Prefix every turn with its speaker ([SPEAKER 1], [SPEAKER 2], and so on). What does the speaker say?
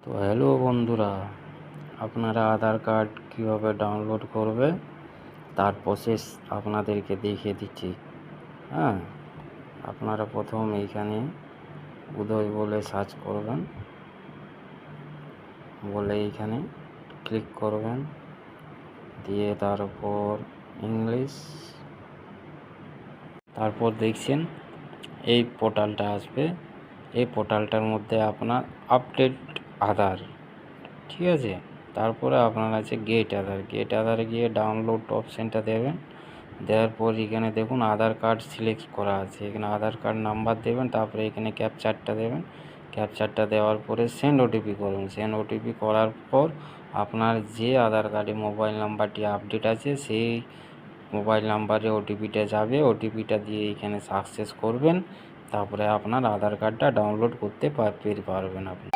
[SPEAKER 1] তো হ্যালো বন্ধুরা, আপনারা আধার কার্ড কীভাবে ডাউনলোড করবে তার প্রসেস আপনাদেরকে দেখিয়ে দিচ্ছি। হ্যাঁ, আপনারা প্রথম এইখানে উদয় বলে সার্চ করবেন, বলে এইখানে ক্লিক করবেন, দিয়ে তার উপর ইংলিশ, তারপর দেখছেন এই পোর্টালটা আসবে। এই পোর্টালটার মধ্যে আপনার আপডেট আধার, ঠিক আছে। তারপরে আপনার আছে গেট আধারে গিয়ে ডাউনলোড অপশানটা দেবেন। দেওয়ার পর এখানে দেখুন আধার কার্ড সিলেক্ট করা আছে, এখানে আধার কার্ড নাম্বার দেবেন, তারপরে এখানে ক্যাপচারটা দেবেন। ক্যাপচারটা দেওয়ার পরে সেন্ড ওটিপি করুন। সেন্ড ওটিপি করার পর আপনার যে আধার কার্ডে মোবাইল নাম্বারটি আপডেট আছে সেই মোবাইল নাম্বারে ওটিপিটা যাবে। ওটিপিটা দিয়ে এখানে সাকসেস করবেন, তারপরে আপনার আধার কার্ডটা ডাউনলোড করতে পারবেন আপনি।